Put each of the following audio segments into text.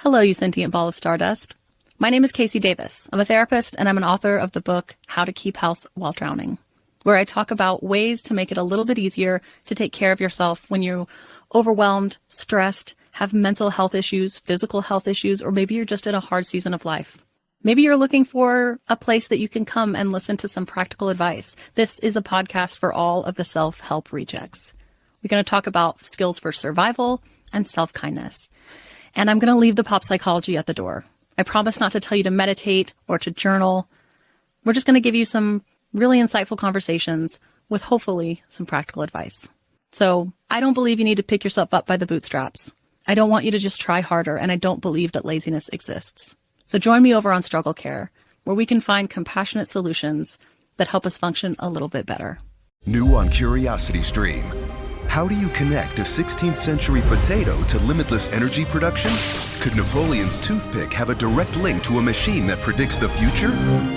Hello, you sentient ball of stardust. My name is Casey Davis. I'm a therapist and I'm an author of the book How to Keep House While Drowning, where I talk about ways to make it a little bit easier to take care of yourself when you're overwhelmed, stressed, have mental health issues, physical health issues, or maybe you're just in a hard season of life. Maybe you're looking for a place that you can come and listen to some practical advice. This is a podcast for all of the self-help rejects. We're going to talk about skills for survival and self-kindness. And I'm going to leave the pop psychology at the door. I promise not to tell you to meditate or to journal. We're just going to give you some really insightful conversations with hopefully some practical advice. So I don't believe you need to pick yourself up by the bootstraps. I don't want you to just try harder, and I don't believe that laziness exists. So join me over on Struggle Care, where we can find compassionate solutions that help us function a little bit better. New on Curiosity Stream. How do you connect a 16th century potato to limitless energy production? Could Napoleon's toothpick have a direct link to a machine that predicts the future?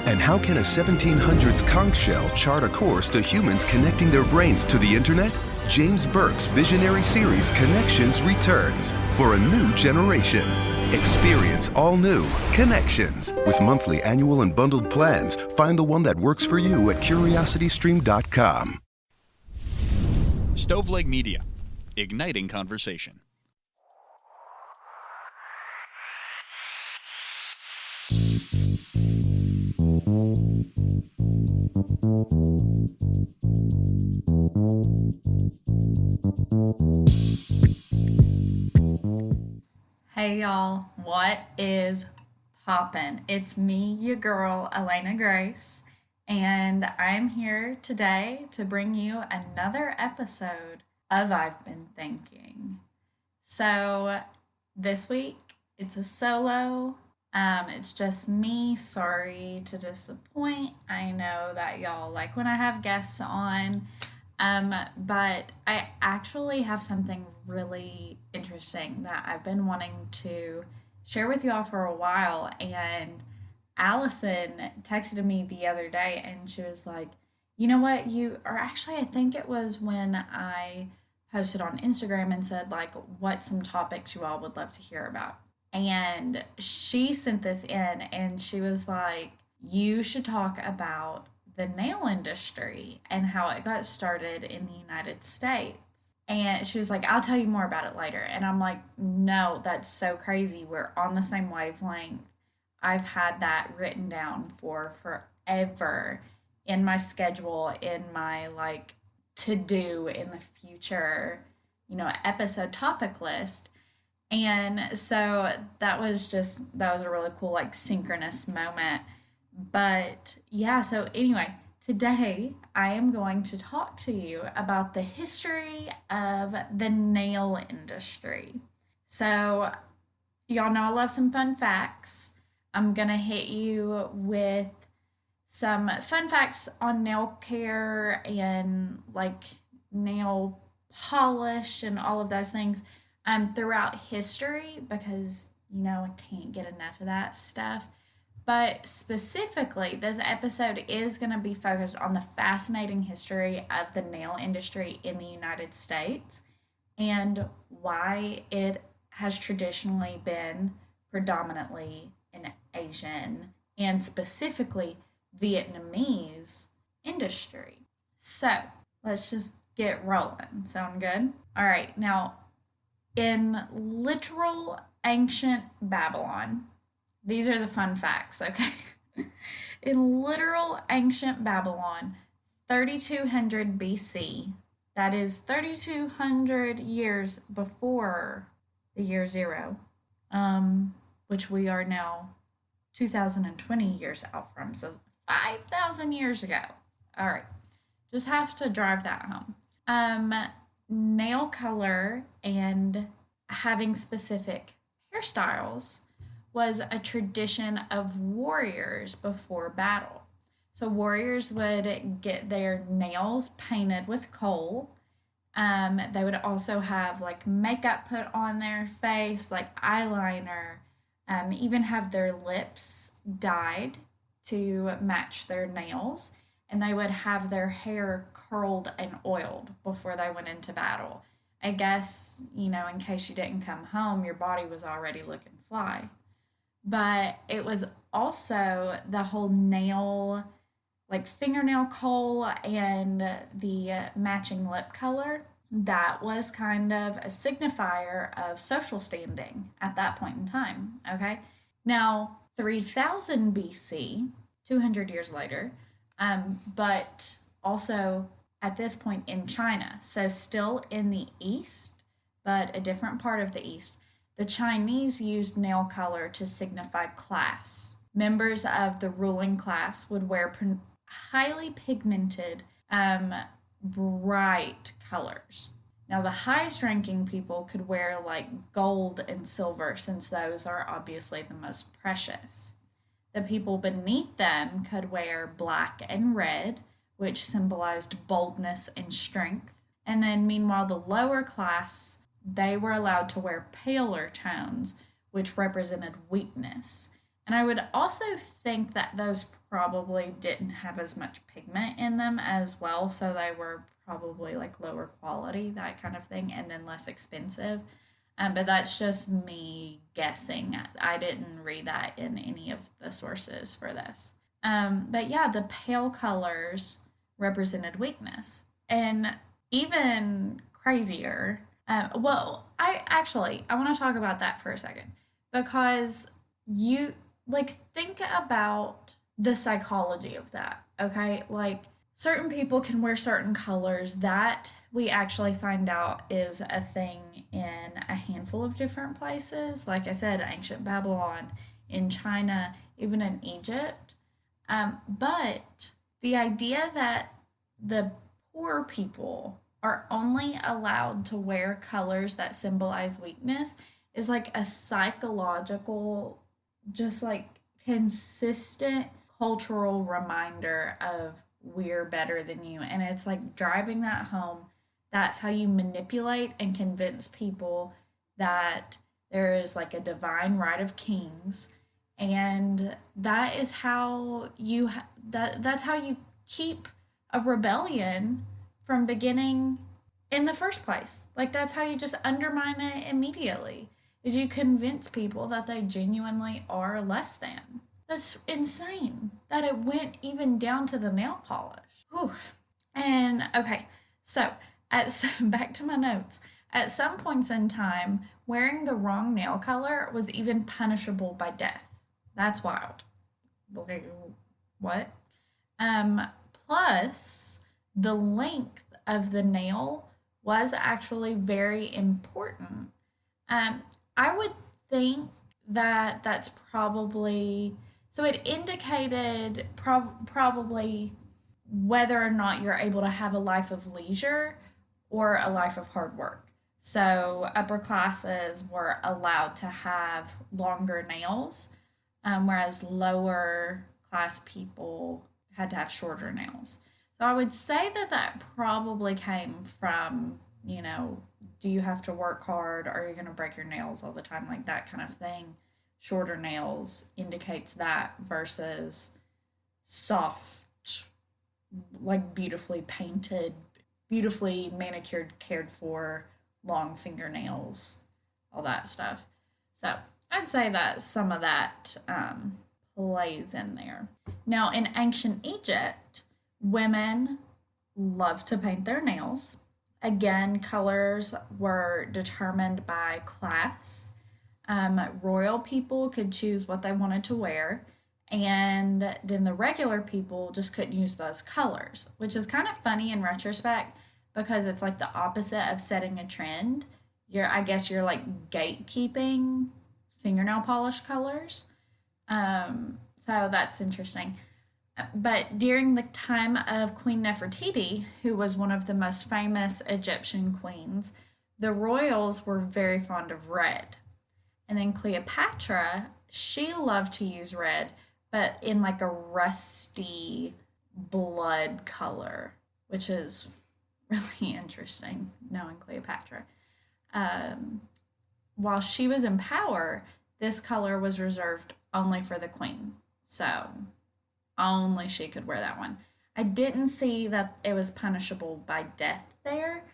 And how can a 1700s conch shell chart a course to humans connecting their brains to the internet? James Burke's visionary series Connections returns for a new generation. Experience all new Connections. With monthly, annual, and bundled plans, find the one that works for you at curiositystream.com. Stoveleg Media, igniting conversation. Hey y'all, what is poppin'? It's me, your girl, Elena Grace, and I'm here today to bring you another episode of I've Been Thinking. So this week, it's a solo. It's just me. Sorry to disappoint. I know that y'all like when I have guests on. But I actually have something really interesting that I've been wanting to share with y'all for a while. And Allison texted me the other day and she was like, you know what, I think it was when I posted on Instagram and said, like, what some topics you all would love to hear about. And she sent this in and she was like, you should talk about the nail industry and how it got started in the United States. And she was like, I'll tell you more about it later. And I'm like, no, that's so crazy. We're on the same wavelength. I've had that written down for forever in my schedule, in my like to do in the future, episode topic list. And so that was a really cool, like, synchronous moment. But yeah, so anyway, today I am going to talk to you about the history of the nail industry. So y'all know I love some fun facts. I'm going to hit you with some fun facts on nail care and like nail polish and all of those things throughout history because, I can't get enough of that stuff. But specifically, this episode is going to be focused on the fascinating history of the nail industry in the United States and why it has traditionally been predominantly an Asian and specifically Vietnamese industry. So let's just get rolling. Sound good? All right. Now, in literal ancient Babylon, these are the fun facts, okay? In literal ancient Babylon, 3200 BC, that is 3200 years before the year zero, which we are now 2020 years out from, so 5,000 years ago. All right, just have to drive that home. Nail color and having specific hairstyles was a tradition of warriors before battle. So warriors would get their nails painted with coal. They would also have like makeup put on their face, like eyeliner, even have their lips dyed to match their nails. And they would have their hair curled and oiled before they went into battle. I guess, in case you didn't come home, your body was already looking fly. But it was also the whole nail, like fingernail kohl and the matching lip color. That was kind of a signifier of social standing at that point in time. Okay. Now, 3000 BC, 200 years later, but also at this point in China, so still in the East, but a different part of the East, the Chinese used nail color to signify class. Members of the ruling class would wear highly pigmented, bright colors. Now, the highest ranking people could wear like gold and silver, since those are obviously the most precious. The people beneath them could wear black and red, which symbolized boldness and strength. And then, meanwhile, the lower class, they were allowed to wear paler tones, which represented weakness. And I would also think that those probably didn't have as much pigment in them as well, so they were probably like lower quality, that kind of thing, and then less expensive. But that's just me guessing. I didn't read that in any of the sources for this. But yeah, the pale colors represented weakness. And even crazier, I want to talk about that for a second, because you like think about the psychology of that, okay? Like certain people can wear certain colors. That we actually find out is a thing in a handful of different places. Like I said, ancient Babylon, in China, even in Egypt. But the idea that the poor people are only allowed to wear colors that symbolize weakness is like a psychological, just like consistent cultural reminder of we're better than you. And it's like driving that home. That's how you manipulate and convince people that there is like a divine right of kings. And that is how that's how you keep a rebellion from beginning in the first place. Like that's how you just undermine it immediately, is you convince people that they genuinely are less than. That's insane that it went even down to the nail polish. Whew. And okay, so back to my notes. At some points in time, wearing the wrong nail color was even punishable by death. That's wild. Okay, what? Plus, the length of the nail was actually very important. I would think that that's probably, so it indicated probably whether or not you're able to have a life of leisure or a life of hard work. So upper classes were allowed to have longer nails, whereas lower class people had to have shorter nails. So I would say that that probably came from, do you have to work hard? Are you going to break your nails all the time? Like that kind of thing. Shorter nails indicates that versus soft, like beautifully painted, beautifully manicured, cared for, long fingernails, all that stuff. So I'd say that some of that plays in there. Now, in ancient Egypt, women loved to paint their nails. Again, colors were determined by class. Royal people could choose what they wanted to wear, and then the regular people just couldn't use those colors, which is kind of funny in retrospect because it's like the opposite of setting a trend. I guess you're like gatekeeping fingernail polish colors. So that's interesting. But during the time of Queen Nefertiti, who was one of the most famous Egyptian queens, the royals were very fond of red. And then Cleopatra, she loved to use red, but in like a rusty blood color, which is really interesting knowing Cleopatra. While she was in power, this color was reserved only for the queen. So only she could wear that one. I didn't see that it was punishable by death there.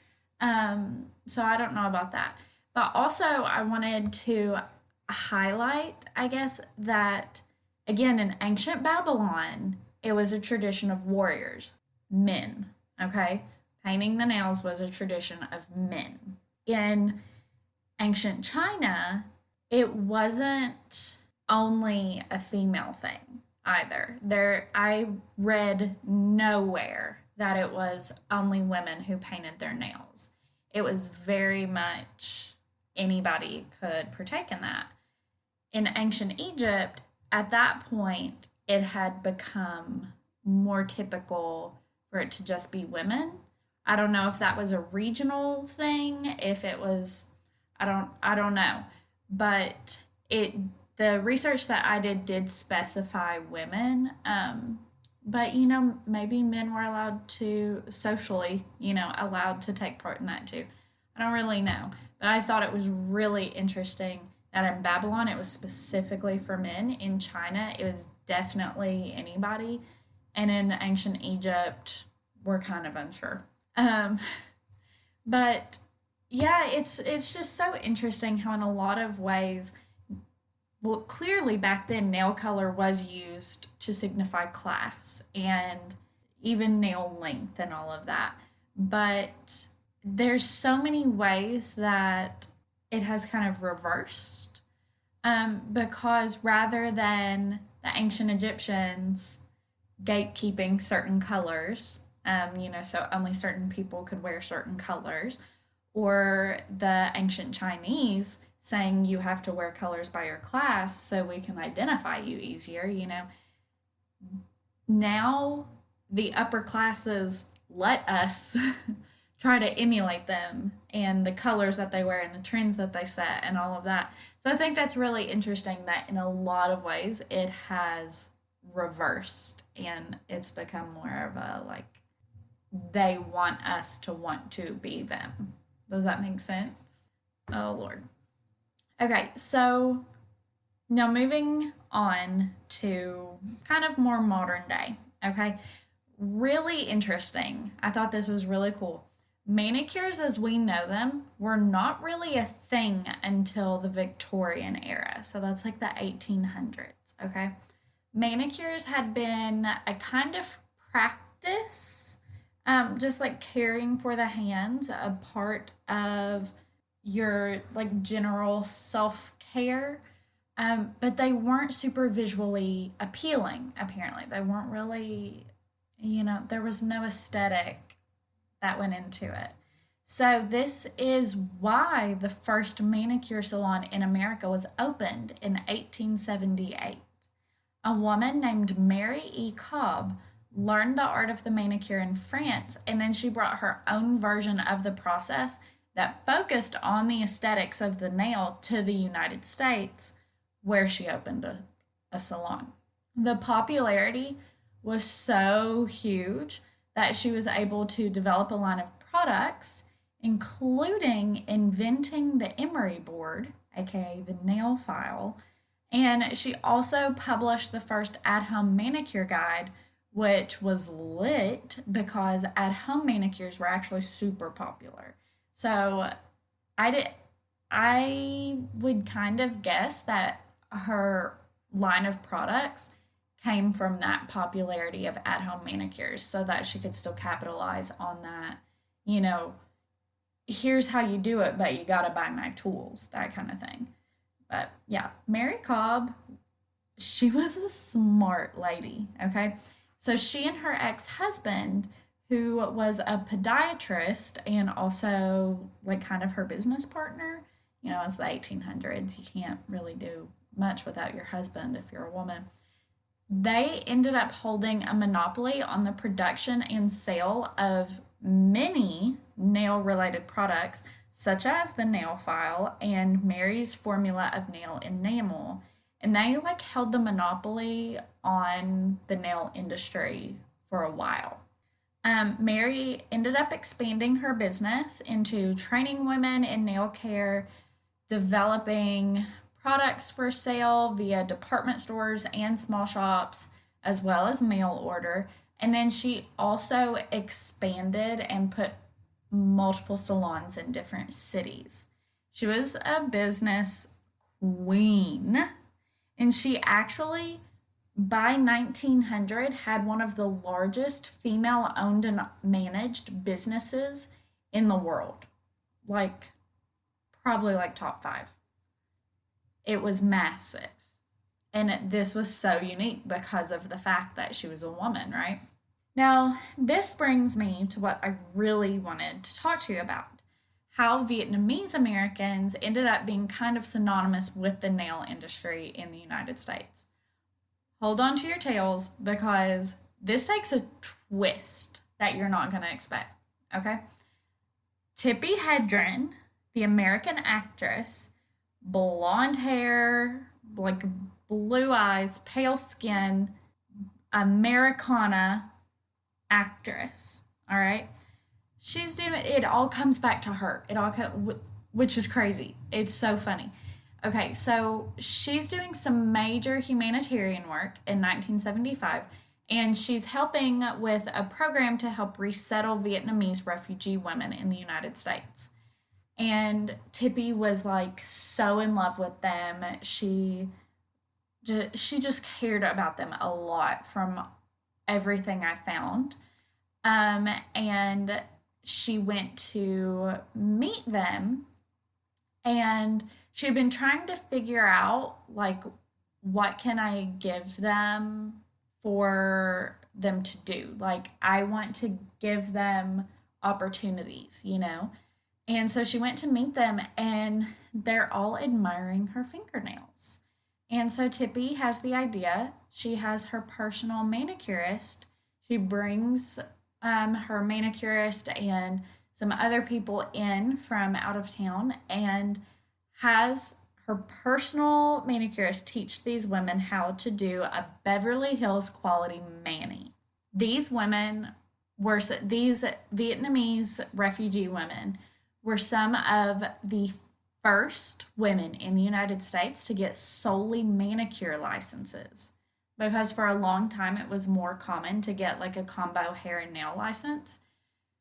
So I don't know about that. But also I wanted to highlight, I guess, that again, in ancient Babylon, it was a tradition of warriors, men, okay? Painting the nails was a tradition of men. In ancient China, it wasn't only a female thing either. I read nowhere that it was only women who painted their nails. It was very much anybody could partake in that. In ancient Egypt, at that point, it had become more typical for it to just be women. I don't know if that was a regional thing, if it was, I don't know. But the research that I did specify women. But maybe men were allowed to socially, allowed to take part in that too. I don't really know. But I thought it was really interesting that in Babylon it was specifically for men. In China it was definitely anybody. And in ancient Egypt, we're kind of unsure. But yeah, it's just so interesting how in a lot of ways, well, clearly back then nail color was used to signify class and even nail length and all of that. But there's so many ways that it has kind of reversed, because rather than the ancient Egyptians gatekeeping certain colors, so only certain people could wear certain colors, or the ancient Chinese saying you have to wear colors by your class so we can identify you easier, Now the upper classes let us try to emulate them and the colors that they wear and the trends that they set and all of that. So I think that's really interesting that in a lot of ways it has reversed and it's become more of a like they want us to want to be them. Does that make sense? Oh Lord. Okay, so now moving on to kind of more modern day. Okay, really interesting. I thought this was really cool. Manicures as we know them were not really a thing until the Victorian era. So that's like the 1800s, okay? Manicures had been a kind of practice, just like caring for the hands, a part of your like general self-care. But they weren't super visually appealing, apparently. They weren't really, there was no aesthetic that went into it. So this is why the first manicure salon in America was opened in 1878. A woman named Mary E. Cobb learned the art of the manicure in France, and then she brought her own version of the process that focused on the aesthetics of the nail to the United States, where she opened a salon. The popularity was so huge that she was able to develop a line of products, including inventing the emery board, aka the nail file, and she also published the first at-home manicure guide, which was lit because at-home manicures were actually super popular. So I would kind of guess that her line of products came from that popularity of at-home manicures so that she could still capitalize on that, here's how you do it, but you got to buy my tools, that kind of thing. But yeah, Mary Cobb, she was a smart lady, okay? So she and her ex-husband, who was a podiatrist and also like kind of her business partner, it's the 1800s, you can't really do much without your husband if you're a woman. They ended up holding a monopoly on the production and sale of many nail-related products, such as the nail file and Mary's formula of nail enamel. And they held the monopoly on the nail industry for a while. Mary ended up expanding her business into training women in nail care, developing products for sale via department stores and small shops, as well as mail order. And then she also expanded and put multiple salons in different cities. She was a business queen. And she actually, by 1900, had one of the largest female owned and managed businesses in the world. Like, probably like top five. It was massive. And this was so unique because of the fact that she was a woman, right? Now, this brings me to what I really wanted to talk to you about, how Vietnamese Americans ended up being kind of synonymous with the nail industry in the United States. Hold on to your tails because this takes a twist that you're not going to expect, okay? Tippi Hedren, the American actress, blonde hair, like blue eyes, pale skin, Americana actress, all right? She's doing it, all comes back to her. Which is crazy. It's so funny. Okay, so she's doing some major humanitarian work in 1975, and she's helping with a program to help resettle Vietnamese refugee women in the United States. And Tippi was like so in love with them. She just cared about them a lot from everything I found. And she went to meet them, and she had been trying to figure out like what can I give them for them to do. Like I want to give them opportunities, you know. And so she went to meet them, and they're all admiring her fingernails. And so Tippi has the idea. She has her personal manicurist. She brings her manicurist and some other people in from out of town and has her personal manicurist teach these women how to do a Beverly Hills quality mani. These Vietnamese refugee women were some of the first women in the United States to get solely manicure licenses, because for a long time it was more common to get like a combo hair and nail license.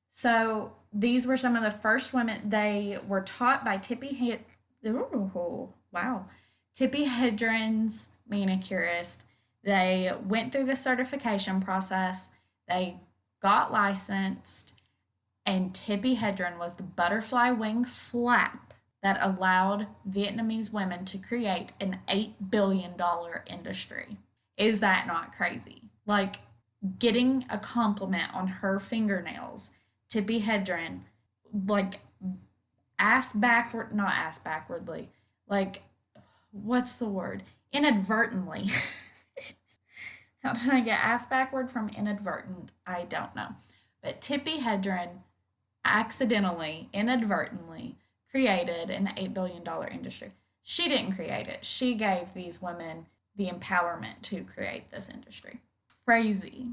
So these were some of the first women. They were taught by Tippi Hedren's manicurist. They went through the certification process. They got licensed, and Tippi Hedren was the butterfly wing flap that allowed Vietnamese women to create an $8 billion industry. Is that not crazy? Like getting a compliment on her fingernails, Tippi Hedren, like not ass backwardly, like what's the word? Inadvertently. How did I get ass backward from inadvertent? I don't know. But Tippi Hedren inadvertently created an $8 billion industry. She didn't create it. She gave these women the empowerment to create this industry. Crazy.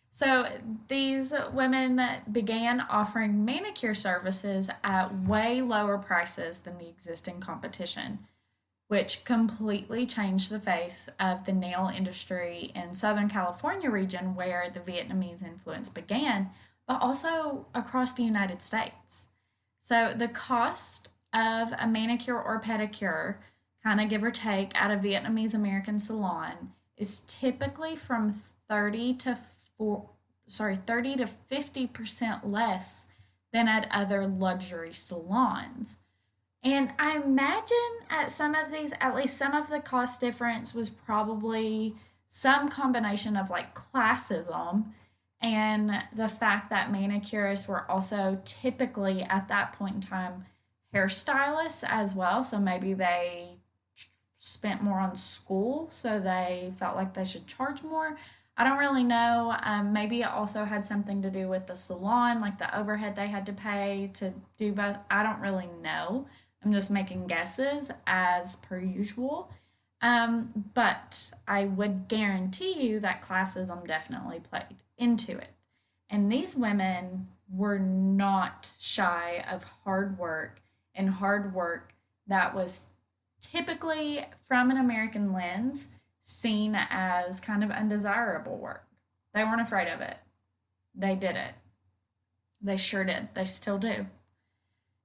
So these women began offering manicure services at way lower prices than the existing competition, which completely changed the face of the nail industry in Southern California region where the Vietnamese influence began, but also across the United States. So the cost of a manicure or pedicure, kind of give or take, at a Vietnamese American salon is typically from 30 to 50% less than at other luxury salons. And I imagine at some of these, at least some of the cost difference was probably some combination of like classism and the fact that manicurists were also typically at that point in time hairstylists as well. So maybe they spent more on school, so they felt like they should charge more. I don't really know. Maybe it also had something to do with the salon, like the overhead they had to pay to do both. I don't really know. I'm just making guesses as per usual. But I would guarantee you that classism definitely played into it. And these women were not shy of hard work, and hard work that was typically, from an American lens, seen as kind of undesirable work. They weren't afraid of it. They did it. They sure did. They still do.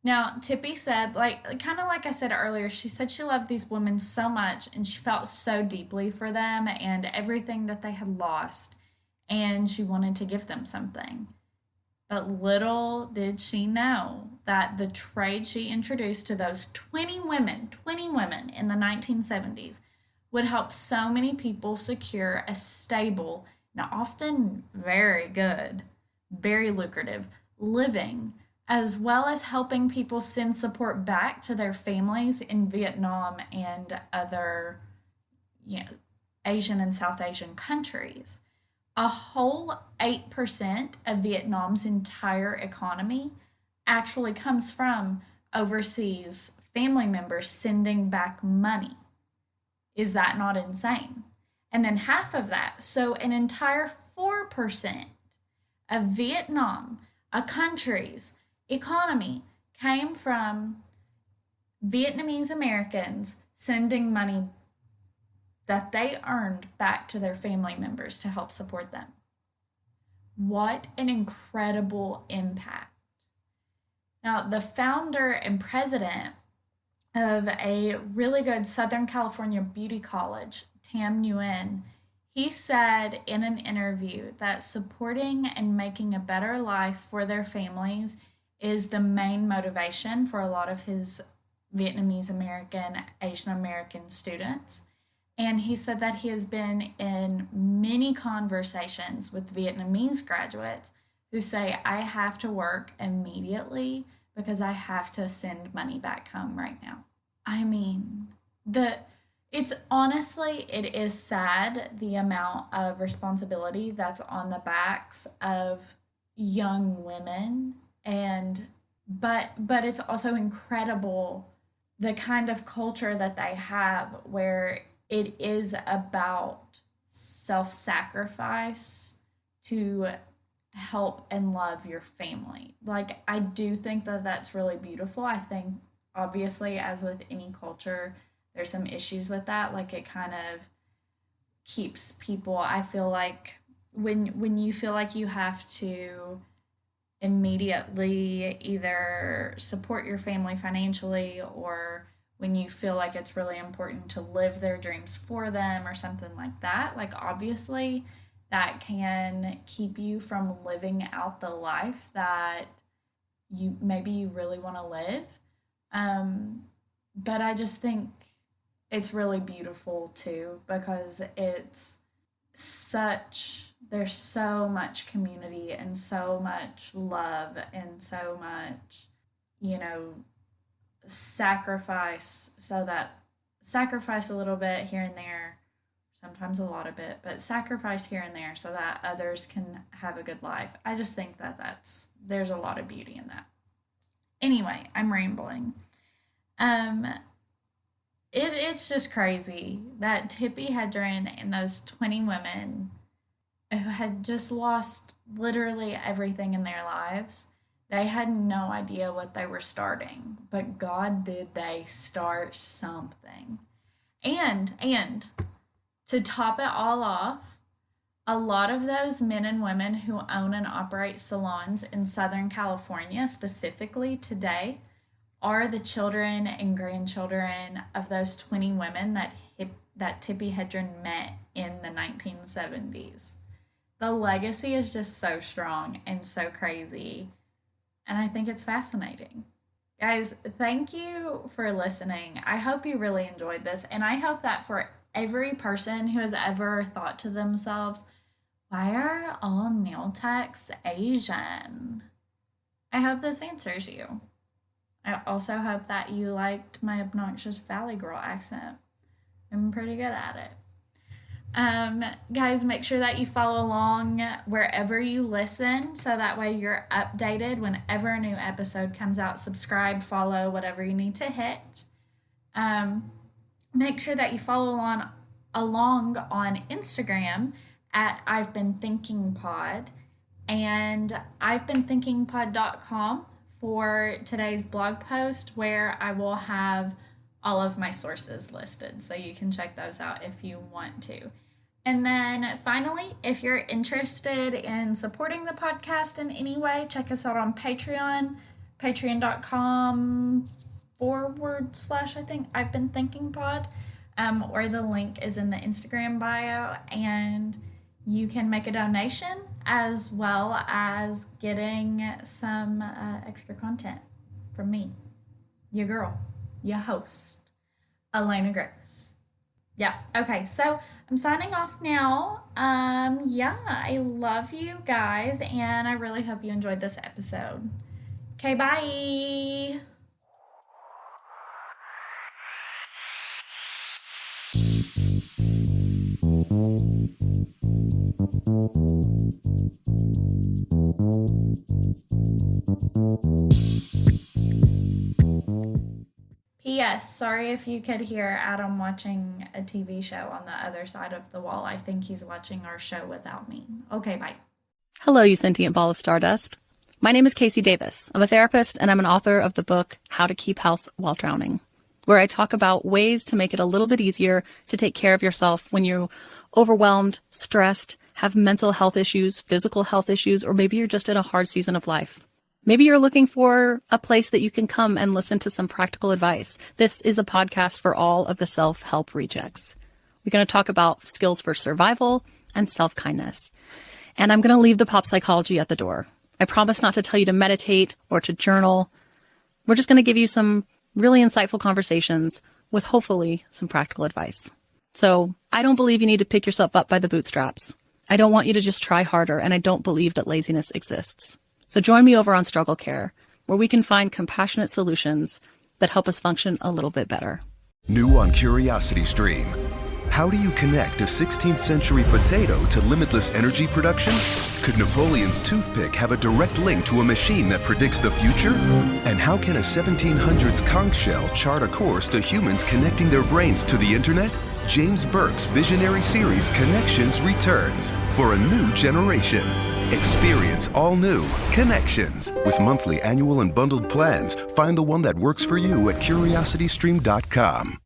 Now, Tippy said, like, kind of like I said earlier, she said she loved these women so much and she felt so deeply for them and everything that they had lost, and she wanted to give them something. But little did she know that the trade she introduced to those 20 women in the 1970s would help so many people secure a stable, now often very good, very lucrative living, as well as helping people send support back to their families in Vietnam and other, you know, Asian and South Asian countries. A whole 8% of Vietnam's entire economy actually comes from overseas family members sending back money. Is that not insane? And then half of that, so an entire 4% of Vietnam, a country's economy, came from Vietnamese Americans sending money that they earned back to their family members to help support them. What an incredible impact. Now, the founder and president of a really good Southern California beauty college, Tam Nguyen, he said in an interview that supporting and making a better life for their families is the main motivation for a lot of his Vietnamese American, Asian American students. And he said that he has been in many conversations with Vietnamese graduates who say, I have to work immediately because I have to send money back home right now. I mean, it's honestly, it is sad the amount of responsibility that's on the backs of young women, and but it's also incredible the kind of culture that they have where it is about self-sacrifice to help and love your family. Like, I do think that that's really beautiful. I think, obviously, as with any culture, there's some issues with that. Like, it kind of keeps people, I feel like, when you feel like you have to immediately either support your family financially, or when you feel like it's really important to live their dreams for them or something like that, like, obviously that can keep you from living out the life that you really want to live. But I just think it's really beautiful too, because there's so much community and so much love and so much, sacrifice, sacrifice a little bit here and there, sometimes a lot of it, but sacrifice here and there so that others can have a good life. I just think that there's a lot of beauty in that. Anyway, I'm rambling. It's just crazy that Tippi Hedren and those 20 women who had just lost literally everything in their lives, they had no idea what they were starting, but God, did they start something. And to top it all off, a lot of those men and women who own and operate salons in Southern California, specifically today, are the children and grandchildren of those 20 women that Tippi Hedren met in the 1970s. The legacy is just so strong and so crazy, and I think it's fascinating. Guys, thank you for listening. I hope you really enjoyed this, and I hope that for every person who has ever thought to themselves, why are all nail techs Asian? I hope this answers you. I also hope that you liked my obnoxious Valley Girl accent. I'm pretty good at it. Guys, make sure that you follow along wherever you listen, so that way you're updated whenever a new episode comes out. Subscribe, follow, whatever you need to hit. Make sure that you follow along on Instagram at I've Been Thinking Pod, and I'veBeenThinkingPod.com for today's blog post, where I will have all of my sources listed, so you can check those out if you want to. And then finally, if you're interested in supporting the podcast in any way, check us out on Patreon. patreon.com/, I think, I've been thinking pod, or the link is in the Instagram bio, and you can make a donation as well as getting some extra content from me, your girl, your host, Elena Grace. Yeah, okay, so I'm signing off now. Yeah, I love you guys, and I really hope you enjoyed this episode. Okay, bye. P.S. Sorry if you could hear Adam watching a TV show on the other side of the wall. I think he's watching our show without me. Okay, bye. Hello, you sentient ball of stardust. My name is Casey Davis. I'm a therapist and I'm an author of the book How to Keep House While Drowning, where I talk about ways to make it a little bit easier to take care of yourself when you're overwhelmed, stressed, have mental health issues, physical health issues, or maybe you're just in a hard season of life. Maybe you're looking for a place that you can come and listen to some practical advice. This is a podcast for all of the self-help rejects. We're going to talk about skills for survival and self-kindness. And I'm going to leave the pop psychology at the door. I promise not to tell you to meditate or to journal. We're just going to give you some really insightful conversations with hopefully some practical advice. So I don't believe you need to pick yourself up by the bootstraps. I don't want you to just try harder, and I don't believe that laziness exists. So join me over on Struggle Care, where we can find compassionate solutions that help us function a little bit better. New on Curiosity Stream. How do you connect a 16th century potato to limitless energy production? Could Napoleon's toothpick have a direct link to a machine that predicts the future? And how can a 1700s conch shell chart a course to humans connecting their brains to the internet? James Burke's visionary series Connections returns for a new generation. Experience all new Connections. With monthly, annual, and bundled plans, find the one that works for you at curiositystream.com.